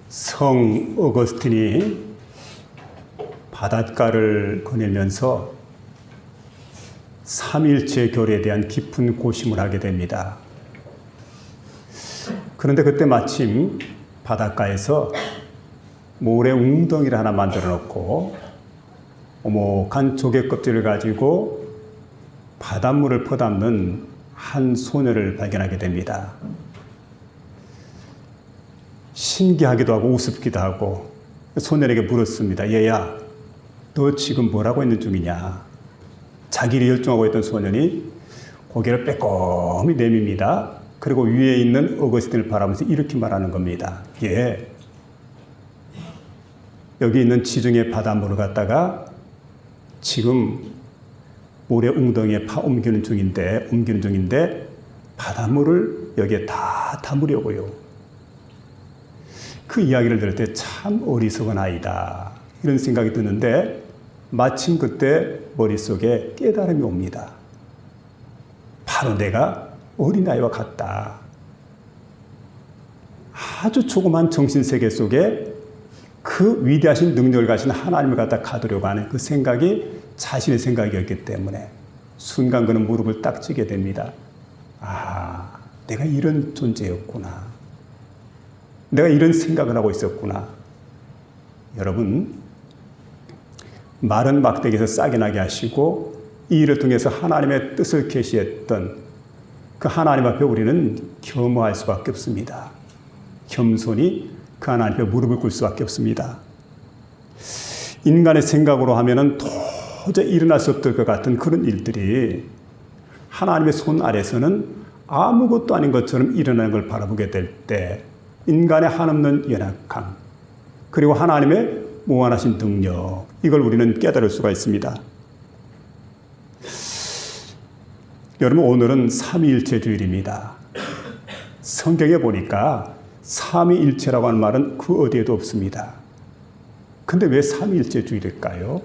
성 어거스틴이 바닷가를 거닐면서 삼위일체 교리에 대한 깊은 고심을 하게 됩니다. 그런데 그때 마침 바닷가에서 모래 웅덩이를 하나 만들어 놓고 오목한 조개 껍질을 가지고 바닷물을 퍼담는 한 소녀를 발견하게 됩니다. 신기하기도 하고 우습기도 하고 소녀에게 물었습니다. 얘야, 너 지금 뭐라고 있는 중이냐? 자기를 열중하고 있던 소년이 고개를 빼꼼히 내밉니다. 그리고 위에 있는 어거스틴을 바라보면서 이렇게 말하는 겁니다. 예, 여기 있는 지중해 바닷물을 갖다가 지금 모래 웅덩이에 옮기는 중인데 바닷물을 여기에 다 담으려고요. 그 이야기를 들을 때 참 어리석은 아이다 이런 생각이 드는데 마침 그때 머릿속에 깨달음이 옵니다. 바로 내가 어린아이와 같다. 아주 조그만 정신세계 속에 그 위대하신 능력을 가진 하나님을 갖다 가두려고 하는 그 생각이 자신의 생각이었기 때문에 순간 그는 무릎을 딱 찌게 됩니다. 아, 내가 이런 존재였구나. 내가 이런 생각을 하고 있었구나. 여러분, 마른 막대기에서 싹이 나게 하시고 이 일을 통해서 하나님의 뜻을 계시했던 그 하나님 앞에 우리는 겸허할 수밖에 없습니다. 겸손히 그 하나님 앞에 무릎을 꿇을 수밖에 없습니다. 인간의 생각으로 하면은 도저히 일어날 수 없을 것 같은 그런 일들이 하나님의 손 아래서는 아무것도 아닌 것처럼 일어나는 걸 바라보게 될 때 인간의 한없는 연약함 그리고 하나님의 무한하신 능력 이걸 우리는 깨달을 수가 있습니다. 여러분, 오늘은 삼위일체 주일입니다. 성경에 보니까 삼위일체라고 하는 말은 그 어디에도 없습니다. 근데 왜 삼위일체 주일일까요?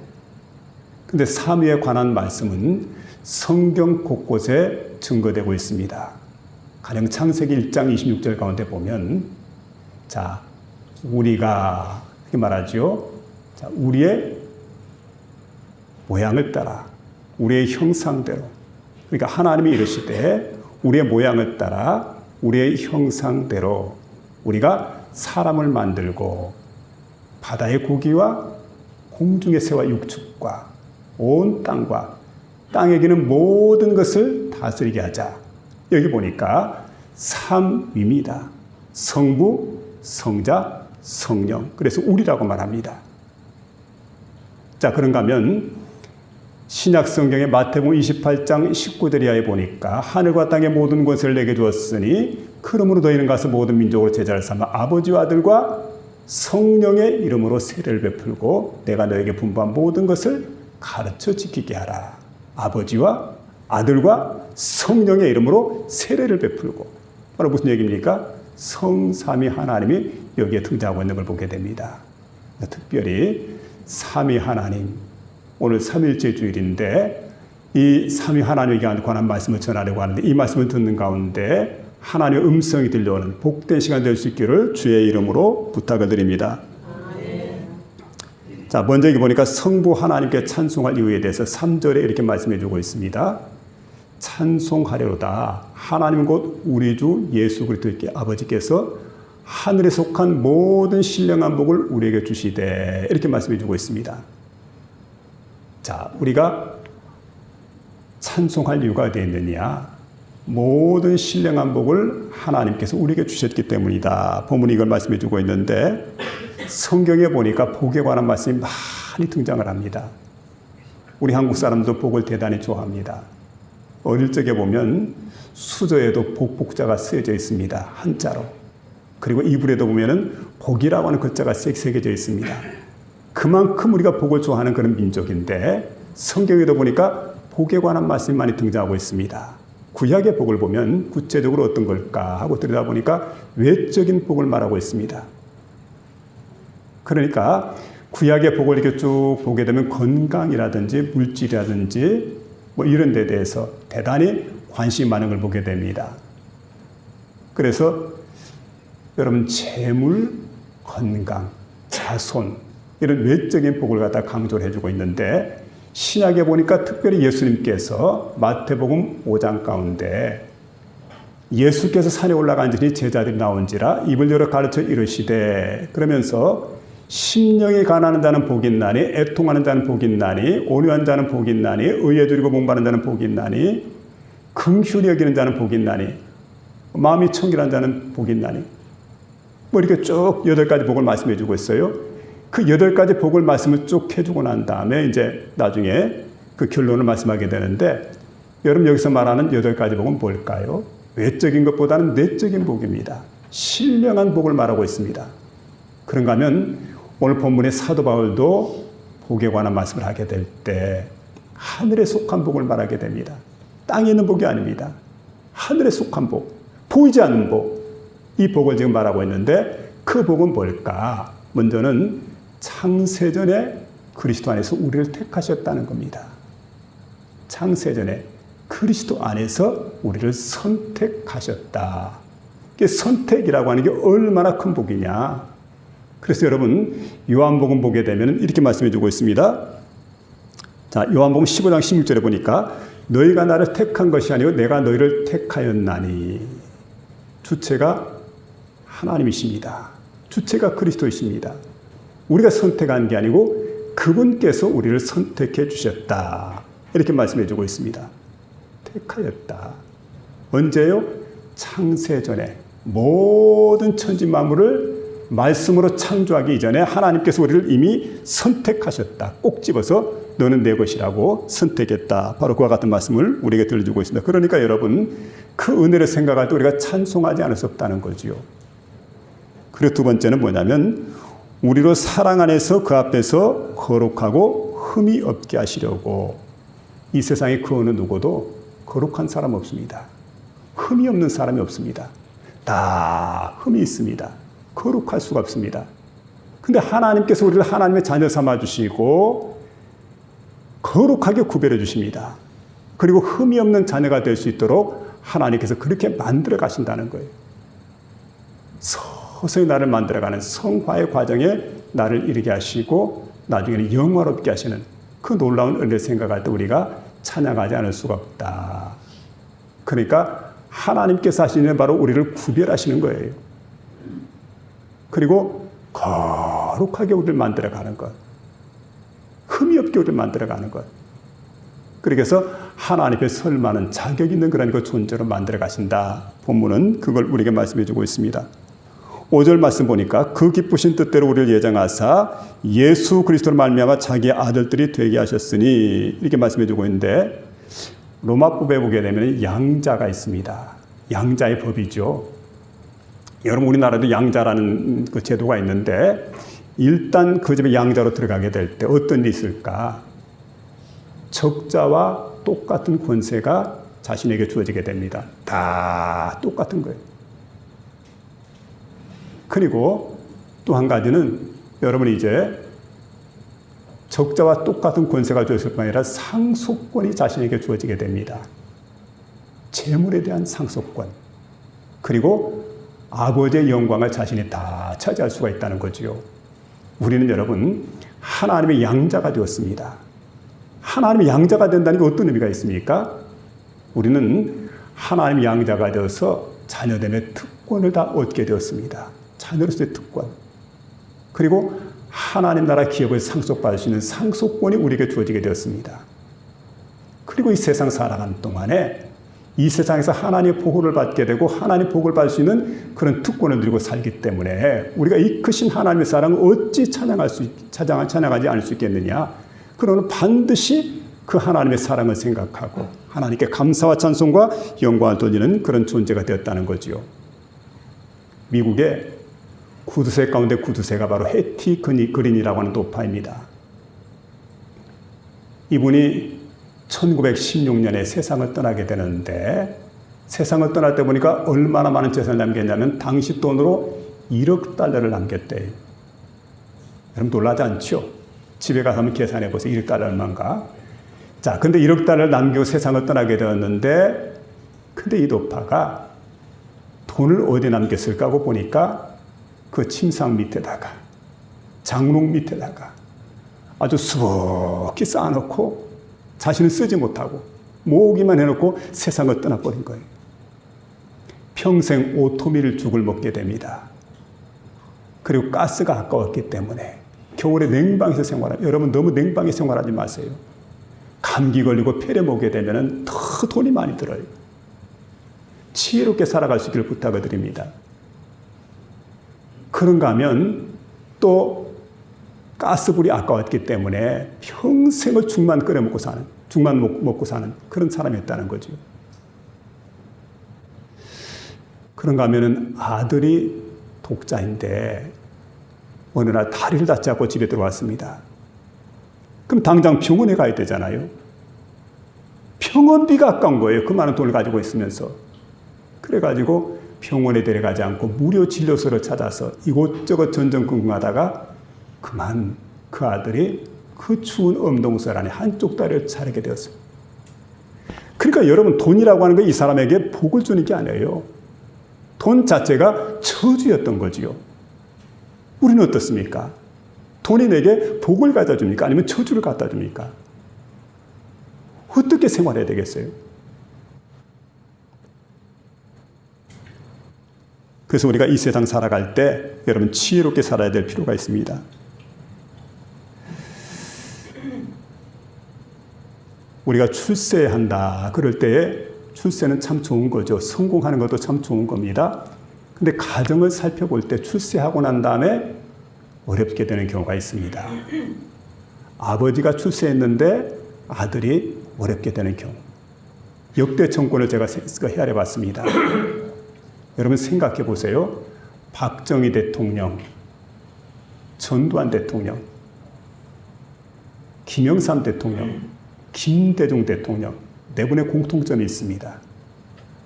근데 삼위에 관한 말씀은 성경 곳곳에 증거되고 있습니다. 가령 창세기 1장 26절 가운데 보면 자, 우리가 이렇게 말하죠. 자, 우리의 모양을 따라 우리의 형상대로 그러니까 하나님이 이르시되 우리의 모양을 따라 우리의 형상대로 우리가 사람을 만들고 바다의 고기와 공중의 새와 육축과 온 땅과 땅에 기는 모든 것을 다스리게 하자. 여기 보니까 삼위입니다. 성부, 성자, 성령. 그래서 우리라고 말합니다. 자, 그런가 하면 신약 성경의 마태복음 28장 19절 이하에 보니까 하늘과 땅의 모든 것을 내게 주었으니 그러므로 너희는 가서 모든 민족으로 제자를 삼아 아버지와 아들과 성령의 이름으로 세례를 베풀고 내가 너에게 분부한 모든 것을 가르쳐 지키게 하라. 아버지와 아들과 성령의 이름으로 세례를 베풀고 바로 무슨 얘기입니까? 성삼위 하나님이 여기에 등장하고 있는 걸 보게 됩니다. 특별히 삼위 하나님, 오늘 삼위일체 주일인데 이 삼위 하나님에 관한 말씀을 전하려고 하는데 이 말씀을 듣는 가운데 하나님의 음성이 들려오는 복된 시간 될 수 있기를 주의 이름으로 부탁을 드립니다. 자, 먼저 여기 보니까 성부 하나님께 찬송할 이유에 대해서 3절에 이렇게 말씀해 주고 있습니다. 찬송하려다 하나님 곧 우리 주 예수 그리스도께 아버지께서 하늘에 속한 모든 신령한 복을 우리에게 주시되 이렇게 말씀해 주고 있습니다. 자, 우리가 찬송할 이유가 어디에 있느냐? 모든 신령한 복을 하나님께서 우리에게 주셨기 때문이다. 본문이 이걸 말씀해 주고 있는데 성경에 보니까 복에 관한 말씀이 많이 등장을 합니다. 우리 한국 사람도 복을 대단히 좋아합니다. 어릴 적에 보면 수저에도 복자가 쓰여져 있습니다. 한자로. 그리고 이불에도 보면은 복이라고 하는 글자가 새겨져 있습니다. 그만큼 우리가 복을 좋아하는 그런 민족인데 성경에도 보니까 복에 관한 말씀이 많이 등장하고 있습니다. 구약의 복을 보면 구체적으로 어떤 걸까 하고 들여다보니까 외적인 복을 말하고 있습니다. 그러니까 구약의 복을 이렇게 쭉 보게 되면 건강이라든지 물질이라든지 뭐 이런 데 대해서 대단히 관심이 많은 걸 보게 됩니다. 그래서 여러분 재물, 건강, 자손 이런 외적인 복을 갖다 강조를 해주고 있는데 신약에 보니까 특별히 예수님께서 마태복음 5장 가운데 예수께서 산에 올라간지니 제자들이 나온지라 입을 열어 가르쳐 이르시되 그러면서 심령이 가난한 자는 복이 있나니 애통하는 자는 복이 있나니 온유한 자는 복이 있나니 의에 두리고 목마른 자는 복이 있나니 긍휼히 여기는 자는 복이 있나니 마음이 청결한 자는 복이 있나니 뭐 이렇게 쭉 8가지 복을 말씀해 주고 있어요. 그 8가지 복을 말씀을 쭉 해주고 난 다음에 이제 나중에 그 결론을 말씀하게 되는데 여러분 여기서 말하는 8가지 복은 뭘까요? 외적인 것보다는 내적인 복입니다. 신령한 복을 말하고 있습니다. 그런가 하면 오늘 본문의 사도 바울도 복에 관한 말씀을 하게 될 때 하늘에 속한 복을 말하게 됩니다. 땅에 있는 복이 아닙니다. 하늘에 속한 복, 보이지 않는 복, 이 복을 지금 말하고 있는데 그 복은 뭘까? 먼저는 창세전에 그리스도 안에서 우리를 택하셨다는 겁니다. 창세전에 그리스도 안에서 우리를 선택하셨다. 이게 선택이라고 하는 게 얼마나 큰 복이냐. 그래서 여러분 요한복음 보게 되면 이렇게 말씀해 주고 있습니다. 자, 요한복음 15장 16절에 보니까 너희가 나를 택한 것이 아니고 내가 너희를 택하였나니. 주체가 하나님이십니다. 주체가 그리스도이십니다. 우리가 선택한 게 아니고 그분께서 우리를 선택해 주셨다. 이렇게 말씀해 주고 있습니다. 택하였다. 언제요? 창세전에 모든 천지 만물을 말씀으로 창조하기 이전에 하나님께서 우리를 이미 선택하셨다. 꼭 집어서 너는 내 것이라고 선택했다. 바로 그와 같은 말씀을 우리에게 들려주고 있습니다. 그러니까 여러분 그 은혜를 생각할 때 우리가 찬송하지 않을 수 없다는 거지요. 그리고 두 번째는 뭐냐면 우리로 사랑 안에서 그 앞에서 거룩하고 흠이 없게 하시려고. 이 세상에 그 어느 누구도 거룩한 사람 없습니다. 흠이 없는 사람이 없습니다. 다 흠이 있습니다. 거룩할 수가 없습니다. 근데 하나님께서 우리를 하나님의 자녀 삼아 주시고 거룩하게 구별해 주십니다. 그리고 흠이 없는 자녀가 될 수 있도록 하나님께서 그렇게 만들어 가신다는 거예요. 서서히 나를 만들어가는 성화의 과정에 나를 이르게 하시고 나중에는 영화롭게 하시는 그 놀라운 은혜를 생각할 때 우리가 찬양하지 않을 수가 없다. 그러니까 하나님께서 하시는 바로 우리를 구별하시는 거예요. 그리고 거룩하게 우리를 만들어가는 것. 흠이 없게 우리를 만들어가는 것. 그래서 하나님 앞에 설 만한 자격 있는 그런 그 존재로 만들어 가신다. 본문은 그걸 우리에게 말씀해 주고 있습니다. 5절 말씀 보니까 그 기쁘신 뜻대로 우리를 예정하사 예수 그리스도로 말미암아 자기의 아들들이 되게 하셨으니 이렇게 말씀해 주고 있는데 로마법에 보게 되면 양자가 있습니다. 양자의 법이죠. 여러분 우리나라도 양자라는 그 제도가 있는데 일단 그 집에 양자로 들어가게 될 때 어떤 일이 있을까? 적자와 똑같은 권세가 자신에게 주어지게 됩니다. 다 똑같은 거예요. 그리고 또 한 가지는 여러분이 이제 적자와 똑같은 권세가 주어질 뿐 아니라 상속권이 자신에게 주어지게 됩니다. 재물에 대한 상속권. 그리고 아버지의 영광을 자신이 다 차지할 수가 있다는 거지요. 우리는 여러분 하나님의 양자가 되었습니다. 하나님의 양자가 된다는 게 어떤 의미가 있습니까? 우리는 하나님의 양자가 되어서 자녀됨의 특권을 다 얻게 되었습니다. 자녀로서의 특권. 그리고 하나님 나라 기업을 상속받을 수 있는 상속권이 우리에게 주어지게 되었습니다. 그리고 이 세상 살아가는 동안에 이 세상에서 하나님의 보호를 받게 되고 하나님의 복을 받을 수 있는 그런 특권을 누리고 살기 때문에 우리가 이 크신 하나님의 사랑을 어찌 찬양하지 않을 수 있겠느냐. 그러면 반드시 그 하나님의 사랑을 생각하고 하나님께 감사와 찬송과 영광을 돌리는 그런 존재가 되었다는 거지요. 미국의 구두쇠 가운데 구두쇠가 바로 해티 그린이라고 하는 도파입니다. 이분이 1916년에 세상을 떠나게 되는데 세상을 떠날 때 보니까 얼마나 많은 재산을 남겼냐면 당시 돈으로 1억 달러를 남겼대요. 여러분 놀라지 않죠? 집에 가서 한번 계산해 보세요. 1억 달러 얼마인가? 자, 근데 1억 달러를 남기고 세상을 떠나게 되었는데 근데 이 도파가 돈을 어디에 남겼을까 하고 보니까 그 침상 밑에다가 장롱 밑에다가 아주 수북히 쌓아놓고 자신은 쓰지 못하고 모으기만 해놓고 세상을 떠나버린 거예요. 평생 오토밀 죽을 먹게 됩니다. 그리고 가스가 아까웠기 때문에 겨울에 냉방에서 생활하면, 여러분 너무 냉방에 생활하지 마세요. 감기 걸리고 폐렴 오게 되면 더 돈이 많이 들어요. 지혜롭게 살아갈 수 있기를 부탁을 드립니다. 그런가 하면 또 가스불이 아까웠기 때문에 평생을 죽만 끓여 먹고 사는, 죽만 먹고 사는 그런 사람이었다는 거죠. 그런가 하면 아들이 독자인데 어느 날 다리를 다치 않고 집에 들어왔습니다. 그럼 당장 병원에 가야 되잖아요. 병원비가 아까운 거예요. 그 많은 돈을 가지고 있으면서. 그래가지고 병원에 데려가지 않고 무료 진료소를 찾아서 이곳저곳 전전긍긍하다가 그만 그 아들이 그 추운 엄동설 안에 한쪽 다리를 자르게 되었습니다. 그러니까 여러분, 돈이라고 하는 게 이 사람에게 복을 주는 게 아니에요. 돈 자체가 저주였던 거지요. 우리는 어떻습니까? 돈이 내게 복을 갖다 줍니까? 아니면 저주를 갖다 줍니까? 어떻게 생활해야 되겠어요? 그래서 우리가 이 세상 살아갈 때 여러분 지혜롭게 살아야 될 필요가 있습니다. 우리가 출세한다 그럴 때에 출세는 참 좋은 거죠. 성공하는 것도 참 좋은 겁니다. 근데 가정을 살펴볼 때 출세하고 난 다음에 어렵게 되는 경우가 있습니다. 아버지가 출세했는데 아들이 어렵게 되는 경우. 역대 정권을 제가 헤아려 봤습니다. 여러분 생각해 보세요. 박정희 대통령, 전두환 대통령, 김영삼 대통령, 김대중 대통령, 네 분의 공통점이 있습니다.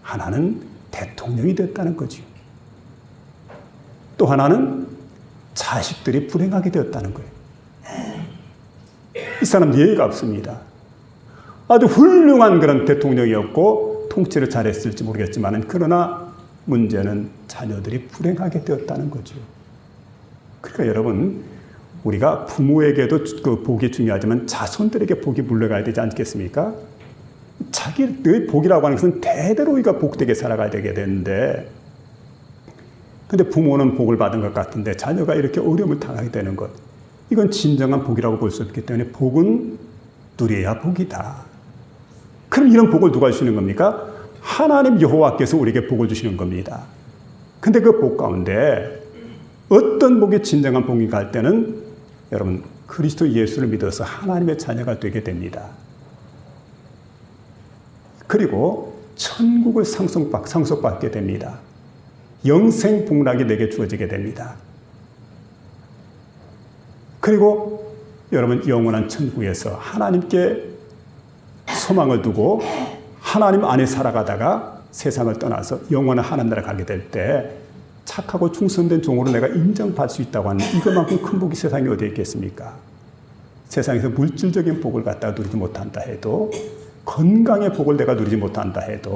하나는 대통령이 됐다는 거죠. 또 하나는 자식들이 불행하게 되었다는 거예요. 이 사람 예의가 없습니다. 아주 훌륭한 그런 대통령이었고 통치를 잘했을지 모르겠지만 그러나 문제는 자녀들이 불행하게 되었다는 거죠. 그러니까 여러분, 우리가 부모에게도 그 복이 중요하지만 자손들에게 복이 물려가야 되지 않겠습니까? 자기의 복이라고 하는 것은 대대로 우리가 복되게 살아가야 되게 되는데, 근데 부모는 복을 받은 것 같은데 자녀가 이렇게 어려움을 당하게 되는 것, 이건 진정한 복이라고 볼 수 없기 때문에 복은 누려야 복이다. 그럼 이런 복을 누가 주시는 겁니까? 하나님 여호와께서 우리에게 복을 주시는 겁니다. 근데 그 복 가운데 어떤 복이 진정한 복인가 할 때는 여러분 그리스도 예수를 믿어서 하나님의 자녀가 되게 됩니다. 그리고 천국을 상속받게 됩니다. 영생 복락이 내게 주어지게 됩니다. 그리고 여러분 영원한 천국에서 하나님께 소망을 두고 하나님 안에 살아가다가 세상을 떠나서 영원한 하나님 나라 가게 될 때 착하고 충성된 종으로 내가 인정받을 수 있다고 하는 이것만큼 큰 복이 세상에 어디에 있겠습니까? 세상에서 물질적인 복을 갖다가 누리지 못한다 해도, 건강의 복을 내가 누리지 못한다 해도,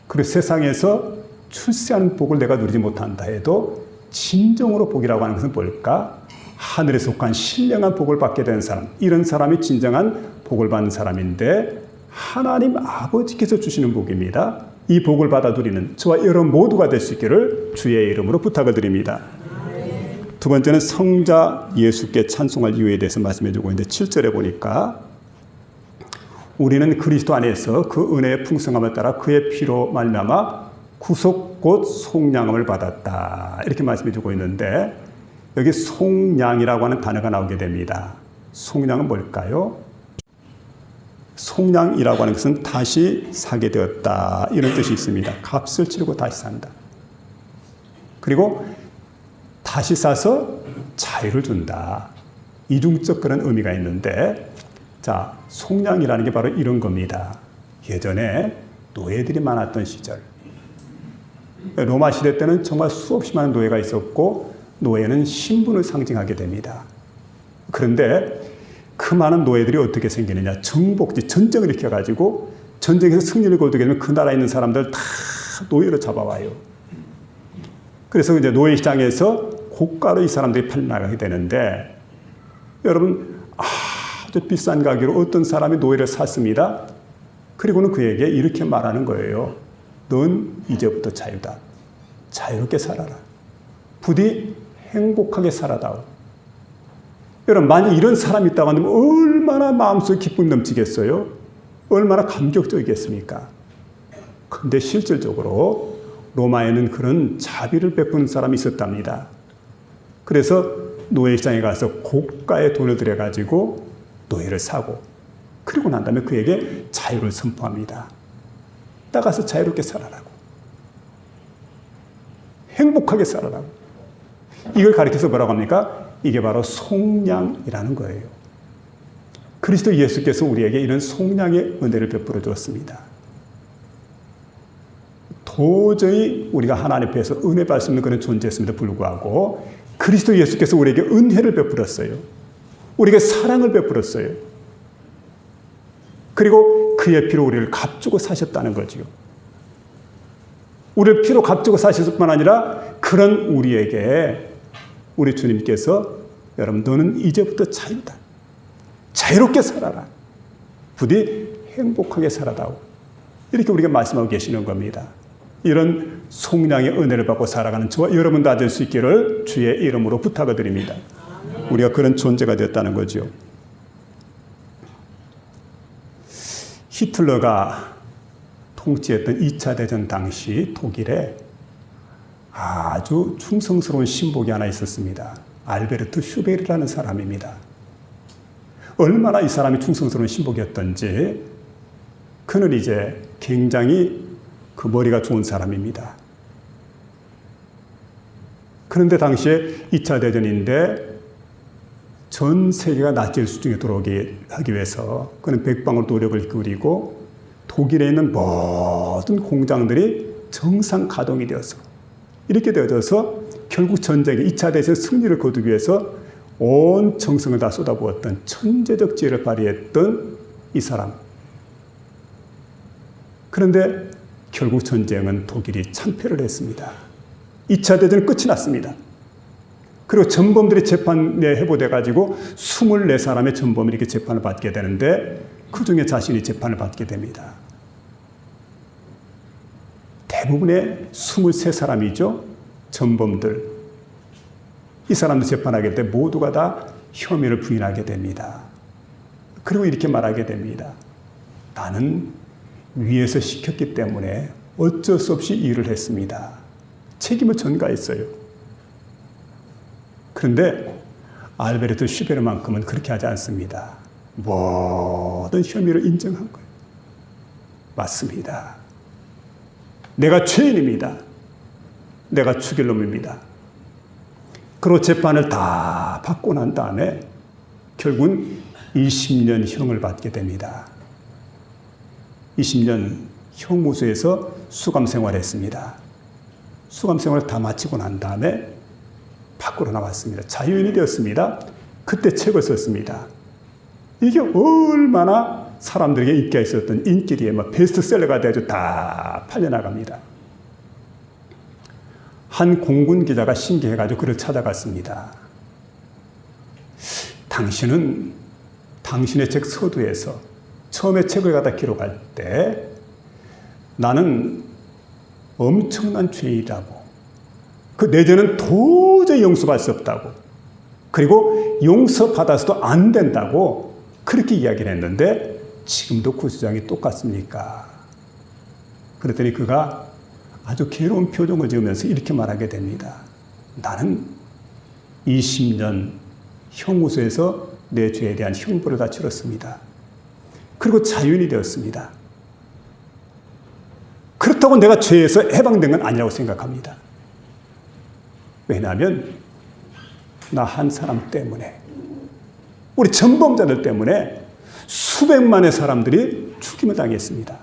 그리고 세상에서 출세하는 복을 내가 누리지 못한다 해도 진정으로 복이라고 하는 것은 뭘까? 하늘에 속한 신령한 복을 받게 되는 사람, 이런 사람이 진정한 복을 받는 사람인데 하나님 아버지께서 주시는 복입니다. 이 복을 받아 누리는 저와 여러분 모두가 될 수 있기를 주의 이름으로 부탁을 드립니다. 두 번째는 성자 예수께 찬송할 이유에 대해서 말씀해 주고 있는데 7절에 보니까 우리는 그리스도 안에서 그 은혜의 풍성함을 따라 그의 피로 말미암아 구속 곧 속량함을 받았다. 이렇게 말씀해 주고 있는데 여기 속량이라고 하는 단어가 나오게 됩니다. 속량은 뭘까요? 속량이라고 하는 것은 다시 사게 되었다, 이런 뜻이 있습니다. 값을 치르고 다시 산다. 그리고 다시 사서 자유를 준다. 이중적 그런 의미가 있는데, 자, 속량이라는 게 바로 이런 겁니다. 예전에 노예들이 많았던 시절, 로마 시대 때는 정말 수없이 많은 노예가 있었고 노예는 신분을 상징하게 됩니다. 그런데 그 많은 노예들이 어떻게 생기느냐? 정복지, 전쟁을 일으켜가지고 전쟁에서 승리를 거두게 되면 그 나라에 있는 사람들 다 노예로 잡아와요. 그래서 이제 노예 시장에서 고가로 이 사람들이 팔려나가게 되는데, 여러분, 아주 비싼 가격으로 어떤 사람이 노예를 샀습니다. 그리고는 그에게 이렇게 말하는 거예요. 넌 이제부터 자유다. 자유롭게 살아라. 부디 행복하게 살아다오. 여러분, 만약 이런 사람이 있다고 한다면 얼마나 마음속에 기쁨이 넘치겠어요? 얼마나 감격적이겠습니까? 근데 실질적으로 로마에는 그런 자비를 베푸는 사람이 있었답니다. 그래서 노예시장에 가서 고가의 돈을 들여가지고 노예를 사고, 그리고 난 다음에 그에게 자유를 선포합니다. 나가서 자유롭게 살아라고. 행복하게 살아라고. 이걸 가리켜서 뭐라고 합니까? 이게 바로 속량이라는 거예요. 그리스도 예수께서 우리에게 이런 속량의 은혜를 베풀어 주었습니다. 도저히 우리가 하나님 앞에서 은혜 받을 수 없는 그런 존재였음에도 불구하고 그리스도 예수께서 우리에게 은혜를 베풀었어요. 우리에게 사랑을 베풀었어요. 그리고 그의 피로 우리를 값주고 사셨다는 거죠. 우리를 피로 값주고 사셨을 뿐 아니라 그런 우리에게 우리 주님께서 여러분 너는 이제부터 자유다. 자유롭게 살아라. 부디 행복하게 살아다오. 이렇게 우리가 말씀하고 계시는 겁니다. 이런 속량의 은혜를 받고 살아가는 저와 여러분 다 될 수 있기를 주의 이름으로 부탁을 드립니다. 우리가 그런 존재가 되었다는 거죠. 히틀러가 통치했던 2차 대전 당시 독일에 아주 충성스러운 신복이 하나 있었습니다. 알베르트 슈베르라는 사람입니다. 얼마나 이 사람이 충성스러운 신복이었던지 그는 이제 굉장히 그 머리가 좋은 사람입니다. 그런데 당시에 2차 대전인데 전 세계가 나치의 수중에 들어오게 하기 위해서 그는 백방으로 노력을 기울이고 독일에 있는 모든 공장들이 정상 가동이 되어서 이렇게 되어져서 결국 전쟁에 2차 대전 승리를 거두기 위해서 온 정성을 다 쏟아부었던 천재적 지혜를 발휘했던 이 사람. 그런데 결국 전쟁은 독일이 참패를 했습니다. 2차 대전은 끝이 났습니다. 그리고 전범들이 재판에 회부돼가지고 24사람의 전범이 이렇게 재판을 받게 되는데 그 중에 자신이 재판을 받게 됩니다. 대부분의 23사람이죠. 전범들. 이 사람들 재판하게 돼 모두가 다 혐의를 부인하게 됩니다. 그리고 이렇게 말하게 됩니다. 나는 위에서 시켰기 때문에 어쩔 수 없이 일을 했습니다. 책임을 전가했어요. 그런데 알베르트 슈베르만큼은 그렇게 하지 않습니다. 모든 혐의를 인정한 거예요. 맞습니다. 내가 죄인입니다. 내가 죽일 놈입니다. 그리고 재판을 다 받고 난 다음에 결국은 20년 형을 받게 됩니다. 20년 형무소에서 수감 생활했습니다. 수감 생활을 다 마치고 난 다음에 밖으로 나왔습니다. 자유인이 되었습니다. 그때 책을 썼습니다. 이게 얼마나 사람들에게 인기가 있었던 인기리에 베스트셀러가 되어서 다 팔려나갑니다. 한 공군 기자가 신기해가지고 그를 찾아갔습니다. 당신은 당신의 책 서두에서 처음에 책을 갖다 기록할 때 나는 엄청난 죄인이라고, 그 내 죄는 도저히 용서받을 수 없다고, 그리고 용서받아서도 안 된다고 그렇게 이야기를 했는데 지금도 그 주장이 똑같습니까? 그랬더니 그가 아주 괴로운 표정을 지으면서 이렇게 말하게 됩니다. 나는 20년 형무소에서 내 죄에 대한 형벌을 다 치렀습니다. 그리고 자유인이 되었습니다. 그렇다고 내가 죄에서 해방된 건 아니라고 생각합니다. 왜냐하면 나 한 사람 때문에, 우리 전범자들 때문에 수백만의 사람들이 죽임을 당했습니다.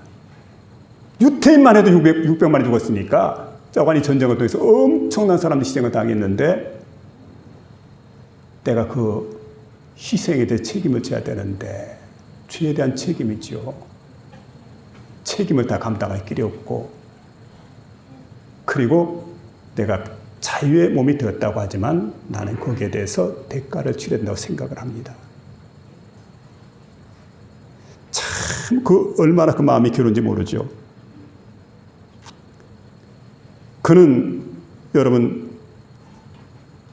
유태인만 해도 600만이 죽었으니까 자관이 전쟁을 통해서 엄청난 사람들이 희생을 당했는데 내가 그 희생에 대해 책임을 져야 되는데 죄에 대한 책임이죠. 책임을 다 감당할 길이 없고, 그리고 내가 자유의 몸이 되었다고 하지만 나는 거기에 대해서 대가를 치러야 된다고 생각을 합니다. 참 얼마나 그 마음이 괴로운지 모르죠. 그는 여러분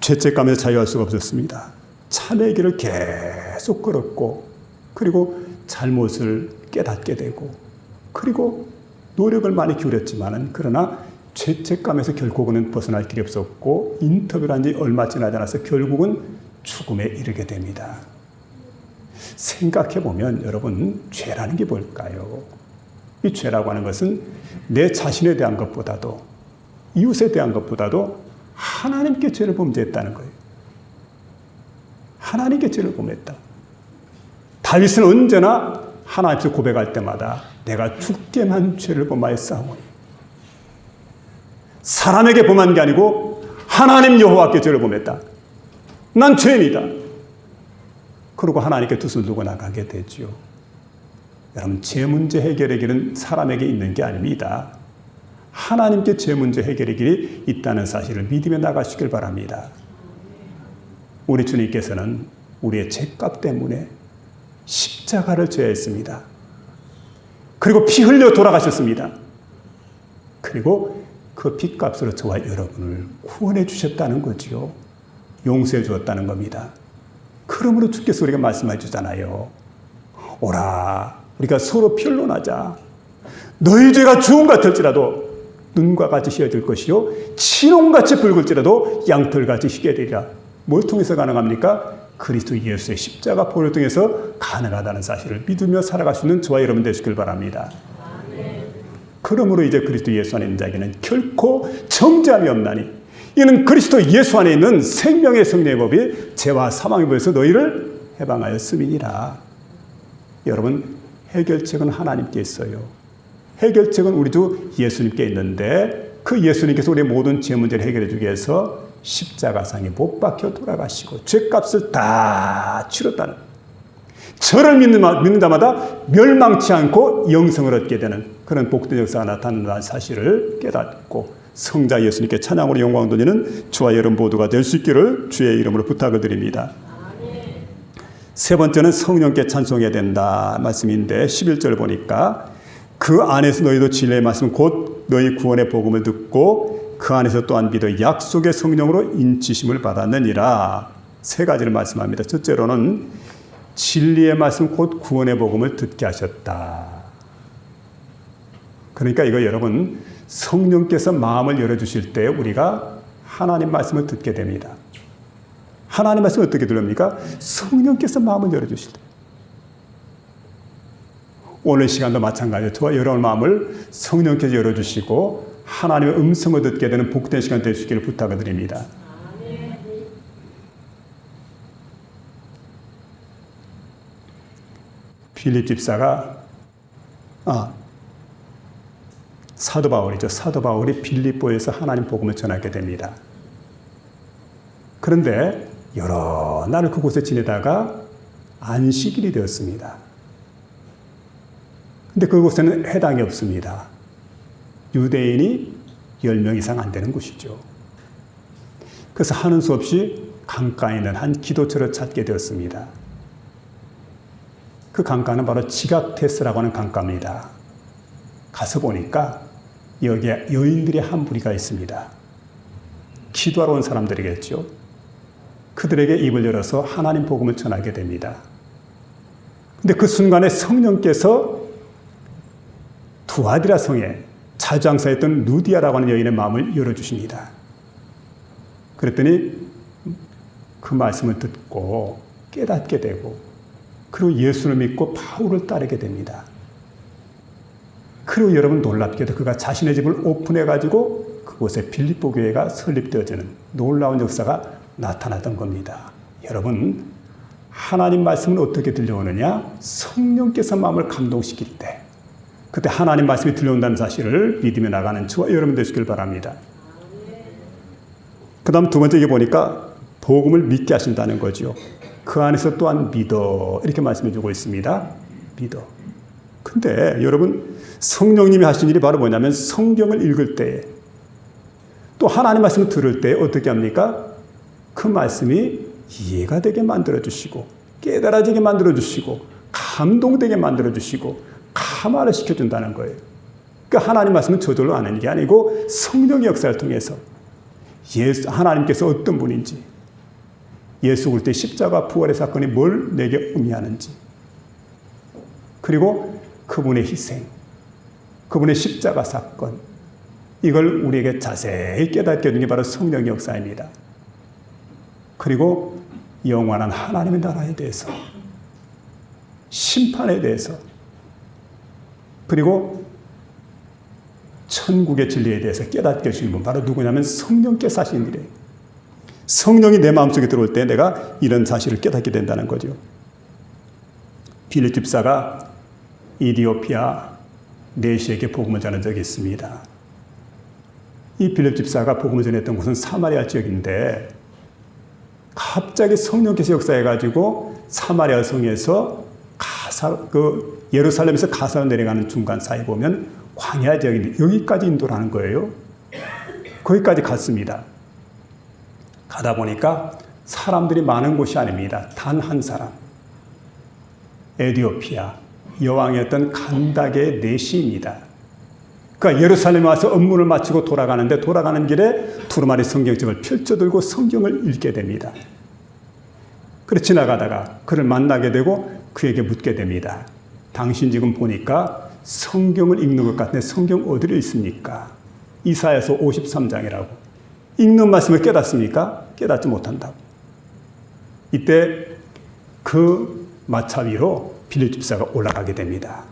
죄책감에서 자유할 수가 없었습니다. 참의 길을 계속 걸었고 그리고 잘못을 깨닫게 되고 그리고 노력을 많이 기울였지만은 그러나 죄책감에서 결국은 벗어날 길이 없었고 인터뷰를 한 지 얼마 지나지 않아서 결국은 죽음에 이르게 됩니다. 생각해보면 여러분 죄라는 게 뭘까요? 이 죄라고 하는 것은 내 자신에 대한 것보다도 이웃에 대한 것보다도 하나님께 죄를 범죄했다는 거예요. 하나님께 죄를 범했다. 다윗은 언제나 하나님 앞에서 고백할 때마다 내가 죽게만 죄를 범하였사오니 사람에게 범한 게 아니고 하나님 여호와께 죄를 범했다. 난 죄인이다. 그러고 하나님께 두 손 들고 나가게 되죠. 여러분 죄 문제 해결의 길은 사람에게 있는 게 아닙니다. 하나님께 죄 문제 해결의 길이 있다는 사실을 믿으며 나가시길 바랍니다. 우리 주님께서는 우리의 죄값 때문에 십자가를 져야 했습니다. 그리고 피 흘려 돌아가셨습니다. 그리고 그 피값으로 저와 여러분을 구원해 주셨다는 거지요. 용서해 주었다는 겁니다. 그러므로 주께서 우리가 말씀해 주잖아요. 오라 우리가 서로 변론하자. 너희 죄가 주홍 같을지라도 눈과 같이 휘어질 것이요 진홍같이 붉을지라도 양털같이 희게 되리라. 뭘 통해서 가능합니까? 그리스도 예수의 십자가 보혈을 통해서 가능하다는 사실을 믿으며 살아갈 수 있는 저와 여러분 되시길 바랍니다. 그러므로 이제 그리스도 예수 안에 있는 자에게는 결코 정죄함이 없나니 이는 그리스도 예수 안에 있는 생명의 성령의 법이 죄와 사망의 법에서 너희를 해방하였음이니라. 여러분 해결책은 하나님께 있어요. 해결책은 우리 주 예수님께 있는데 그 예수님께서 우리의 모든 죄 문제를 해결해 주기 위해서 십자가상에 못 박혀 돌아가시고 죄값을 다 치렀다는 저를 믿는 자마다 멸망치 않고 영생을 얻게 되는 그런 복된 역사가 나타난다는 사실을 깨닫고 성자 예수님께 찬양으로 영광 돌리는 저와 여러분 모두가 될 수 있기를 주의 이름으로 부탁을 드립니다. 세 번째는 성령께 찬송해야 된다 말씀인데 11절 보니까 그 안에서 너희도 진리의 말씀 곧 너희 구원의 복음을 듣고 그 안에서 또한 믿어 약속의 성령으로 인치심을 받았느니라. 세 가지를 말씀합니다. 첫째로는 진리의 말씀 곧 구원의 복음을 듣게 하셨다. 그러니까 이거 여러분 성령께서 마음을 열어주실 때 우리가 하나님 말씀을 듣게 됩니다. 하나님 말씀을 어떻게 들립니까? 성령께서 마음을 열어주실 때. 오늘 시간도 마찬가지로 저와 여러분 마음을 성령께서 열어주시고 하나님의 음성을 듣게 되는 복된 시간 되시기를 부탁을 드립니다. 빌립 집사가 사도 바울이죠. 사도 바울이 빌립보에서 하나님 복음을 전하게 됩니다. 그런데 여러 날 그곳에 지내다가 안식일이 되었습니다. 근데 그곳에는 회당이 없습니다. 유대인이 10명 이상 안 되는 곳이죠. 그래서 하는 수 없이 강가에 있는 한 기도처를 찾게 되었습니다. 그 강가는 바로 지각테스라고 하는 강가입니다. 가서 보니까 여기에 여인들의 한 무리가 있습니다. 기도하러 온 사람들이겠죠. 그들에게 입을 열어서 하나님 복음을 전하게 됩니다. 근데 그 순간에 성령께서 두아디라 성에 자주장사했던 루디아라고 하는 여인의 마음을 열어주십니다. 그랬더니 그 말씀을 듣고 깨닫게 되고 그리고 예수를 믿고 바울을 따르게 됩니다. 그리고 여러분 놀랍게도 그가 자신의 집을 오픈해가지고 그곳에 빌립보 교회가 설립되어지는 놀라운 역사가 나타나던 겁니다. 여러분 하나님 말씀은 어떻게 들려오느냐? 성령께서 마음을 감동시킬 때 그때 하나님 말씀이 들려온다는 사실을 믿으며 나가는 저와 여러분 되시길 바랍니다. 그 다음 두 번째 이게 보니까 복음을 믿게 하신다는 거죠. 그 안에서 또한 믿어 이렇게 말씀해 주고 있습니다. 믿어. 근데 여러분 성령님이 하신 일이 바로 뭐냐면 성경을 읽을 때에 또 하나님 말씀을 들을 때 어떻게 합니까? 그 말씀이 이해가 되게 만들어주시고 깨달아지게 만들어주시고 감동되게 만들어주시고 감화를 시켜준다는 거예요. 그러니까 하나님 말씀은 저절로 아는 게 아니고 성령의 역사를 통해서 하나님께서 어떤 분인지, 예수 그리스도의 십자가 부활의 사건이 뭘 내게 의미하는지, 그리고 그분의 희생, 그분의 십자가 사건, 이걸 우리에게 자세히 깨닫게 해주는 게 바로 성령의 역사입니다. 그리고 영원한 하나님의 나라에 대해서, 심판에 대해서, 그리고 천국의 진리에 대해서 깨닫게 해주는 분, 바로 누구냐면 성령께서 하시는 일이에요. 성령이 내 마음속에 들어올 때 내가 이런 사실을 깨닫게 된다는 거죠. 빌립 집사가 이디오피아 내시에게 복음을 전한 적이 있습니다. 이 빌립 집사가 복음을 전했던 곳은 사마리아 지역인데 갑자기 성령께서 역사해가지고 사마리아 성에서 예루살렘에서 가사로 내려가는 중간 사이 보면 광야 지역인데 여기까지 인도를 하는 거예요. 거기까지 갔습니다. 가다 보니까 사람들이 많은 곳이 아닙니다. 단 한 사람, 에디오피아 여왕이었던 간닥의 내시입니다. 그러니까 예루살렘에 와서 업무를 마치고 돌아가는데 돌아가는 길에 두루마리 성경책을 펼쳐들고 성경을 읽게 됩니다. 그래 지나가다가 그를 만나게 되고 그에게 묻게 됩니다. 당신 지금 보니까 성경을 읽는 것 같은데 성경 어디에 있습니까? 이사야서 53장이라고. 읽는 말씀을 깨닫습니까? 깨닫지 못한다고. 이때 그 마차 위로 빌립 집사가 올라가게 됩니다.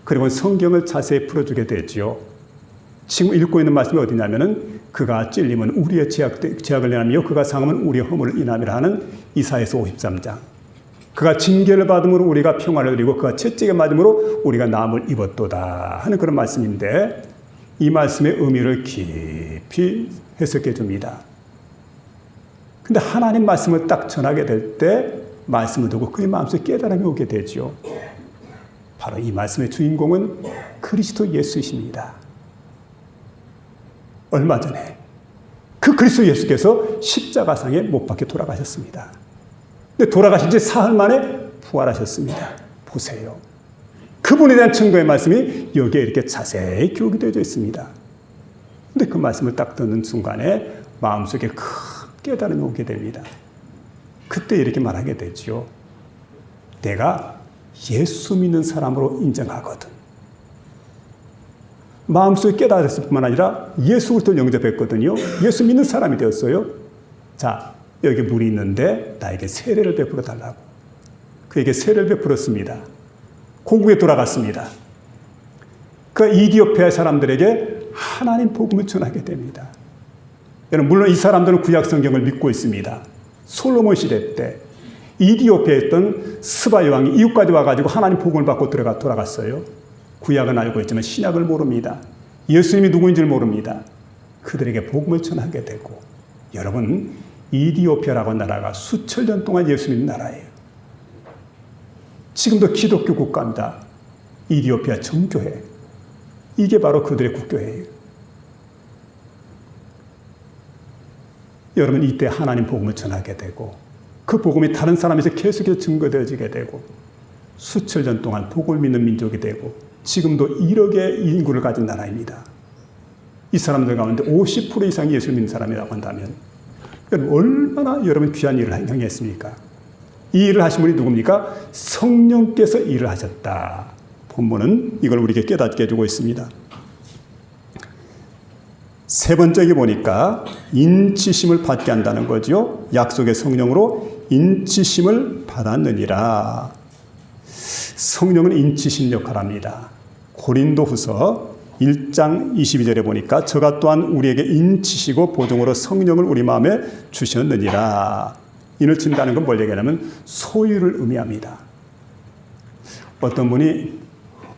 그리고 성경을 자세히 풀어주게 되죠. 지금 읽고 있는 말씀이 어디냐면은 그가 찔림은 우리의 죄악을 인하며 그가 상함은 우리의 허물을 인함이라 하는 이사야서 53장. 그가 징계를 받음으로 우리가 평안을 누리고 그가 채찍에 맞음으로 우리가 나음을 입었도다 하는 그런 말씀인데 이 말씀의 의미를 깊이 해석해 줍니다. 근데 하나님 말씀을 딱 전하게 될 때 말씀을 두고 그의 마음속에 깨달음이 오게 되죠. 바로 이 말씀의 주인공은 그리스도 예수이십니다. 얼마 전에 그 그리스도 예수께서 십자가상에 못 박혀 돌아가셨습니다. 근데 돌아가신 지 사흘 만에 부활하셨습니다. 보세요. 그분에 대한 증거의 말씀이 여기에 이렇게 자세히 기록이 되어 있습니다. 근데 그 말씀을 딱 듣는 순간에 마음속에 큰 깨달음이 오게 됩니다. 그때 이렇게 말하게 되죠. 내가 예수 믿는 사람으로 인정하거든. 마음속에 깨달았을 뿐만 아니라 예수 그리스도를 영접했거든요. 예수 믿는 사람이 되었어요. 자, 여기 물이 있는데 나에게 세례를 베풀어 달라고. 그에게 세례를 베풀었습니다. 고국에 돌아갔습니다. 그 이디오피아 사람들에게 하나님 복음을 전하게 됩니다. 여러분, 물론 이 사람들은 구약 성경을 믿고 있습니다. 솔로몬 시대 때 이디오피아에 있던 스바 여왕이 이웃까지 와가지고 하나님 복음을 받고 돌아갔어요. 구약은 알고 있지만 신약을 모릅니다. 예수님이 누구인지를 모릅니다. 그들에게 복음을 전하게 되고, 여러분, 이디오피아라고 나라가 수천 년 동안 예수 믿는 나라예요. 지금도 기독교 국가입니다. 이디오피아 정교회. 이게 바로 그들의 국교회예요. 여러분, 이때 하나님 복음을 전하게 되고 그 복음이 다른 사람에서 계속해서 증거되어지게 되고 수천 년 동안 복음을 믿는 민족이 되고 지금도 1억의 인구를 가진 나라입니다. 이 사람들 가운데 50% 이상이 예수를 믿는 사람이라고 한다면 여러분, 얼마나 여러분 귀한 일을 행했습니까? 이 일을 하신 분이 누굽니까? 성령께서 일을 하셨다. 본문은 이걸 우리에게 깨닫게 해주고 있습니다. 세 번째에 보니까 인치심을 받게 한다는 거죠. 약속의 성령으로 인치심을 받았느니라. 성령은 인치심 역할을 합니다. 고린도후서 1장 22절에 보니까 저가 또한 우리에게 인치시고 보증으로 성령을 우리 마음에 주셨느니라. 인을 친다는 건 뭘 얘기하냐면 소유를 의미합니다. 어떤 분이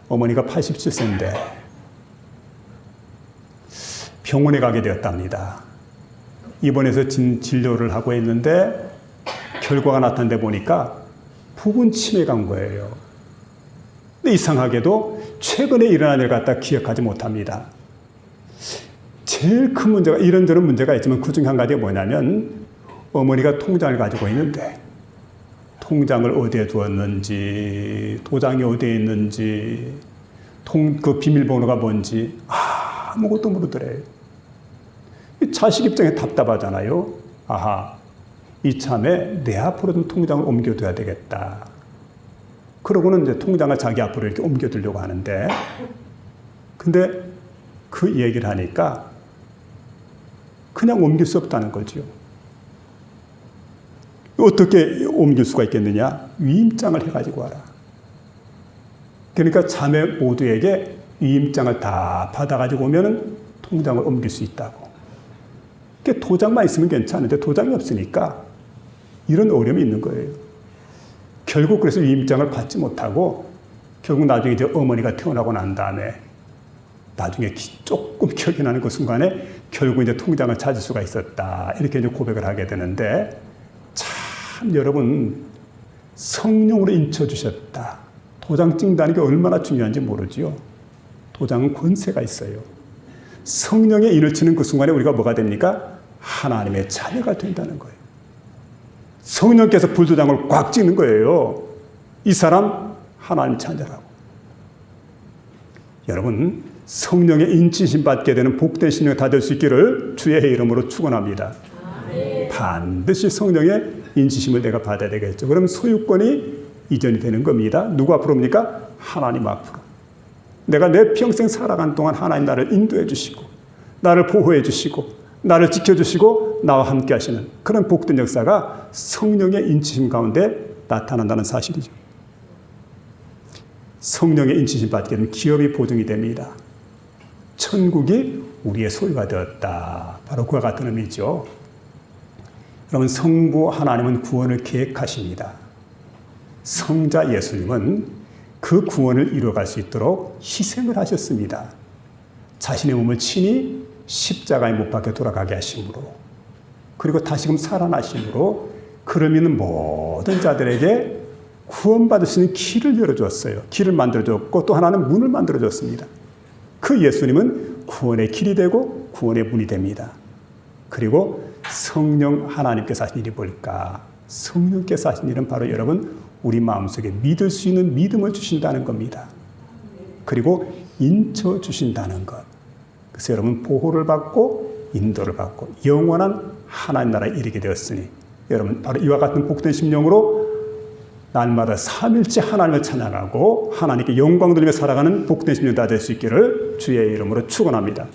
어머니가 87세인데 병원에 가게 되었답니다. 입원해서 진료를 하고 있는데 결과가 나타난데 보니까 부분 치매가 온 거예요. 근데 이상하게도 최근에 일어난 일을 갖다 기억하지 못합니다. 제일 큰 문제가 이런저런 문제가 있지만 그중에 한 가지가 뭐냐면 어머니가 통장을 가지고 있는데 통장을 어디에 두었는지 도장이 어디에 있는지 그 비밀번호가 뭔지 아무것도 모르더래요. 자식 입장에 답답하잖아요. 아하, 이참에 내 앞으로 좀 통장을 옮겨둬야 되겠다. 그러고는 이제 통장을 자기 앞으로 이렇게 옮겨두려고 하는데, 근데 그 얘기를 하니까 그냥 옮길 수 없다는 거죠. 어떻게 옮길 수가 있겠느냐? 위임장을 해가지고 와라. 그러니까 자매 모두에게 위임장을 다 받아가지고 오면은 통장을 옮길 수 있다고. 그러니까 도장만 있으면 괜찮은데 도장이 없으니까 이런 어려움이 있는 거예요. 결국 그래서 위임장을 받지 못하고 결국 나중에 이제 어머니가 태어나고 난 다음에 나중에 조금 기억이 나는 그 순간에 결국 이제 통장을 찾을 수가 있었다. 이렇게 이제 고백을 하게 되는데, 참 여러분, 성령으로 인쳐주셨다. 도장 찍는다는 게 얼마나 중요한지 모르지요. 도장은 권세가 있어요. 성령의 인을 치는 그 순간에 우리가 뭐가 됩니까? 하나님의 자녀가 된다는 거예요. 성령께서 불도장을 꽉 찍는 거예요. 이 사람 하나님 자녀라고. 여러분, 성령의 인치심 받게 되는 복된 심령 다 될 수 있기를 주의 이름으로 축원합니다. 반드시 성령의 인치심을 내가 받아야 되겠죠. 그럼 소유권이 이전이 되는 겁니다. 누구 앞으로입니까? 하나님 앞으로. 내가 내 평생 살아간 동안 하나님 나를 인도해 주시고 나를 보호해 주시고 나를 지켜주시고 나와 함께 하시는 그런 복된 역사가 성령의 인치심 가운데 나타난다는 사실이죠. 성령의 인치심 받게 되면 기업이 보증이 됩니다. 천국이 우리의 소유가 되었다. 바로 그와 같은 의미죠. 여러분, 성부 하나님은 구원을 계획하십니다. 성자 예수님은 그 구원을 이루어갈 수 있도록 희생을 하셨습니다. 자신의 몸을 친히 십자가에 못 박혀 돌아가게 하심으로, 그리고 다시금 살아나심으로 그를 믿는 모든 자들에게 구원받을 수 있는 길을 열어주었어요. 길을 만들어줬고 또 하나는 문을 만들어줬습니다. 그 예수님은 구원의 길이 되고 구원의 문이 됩니다. 그리고 성령 하나님께서 하신 일이 뭘까? 성령께서 하신 일은 바로 여러분 우리 마음속에 믿을 수 있는 믿음을 주신다는 겁니다. 그리고 인쳐 주신다는 것. 그래서 여러분 보호를 받고 인도를 받고 영원한 하나님 나라에 이르게 되었으니 여러분 바로 이와 같은 복된 심령으로 날마다 삼일째 하나님을 찬양하고 하나님께 영광 돌리며 살아가는 복된 심령 다 될 수 있기를 주의 이름으로 축원합니다.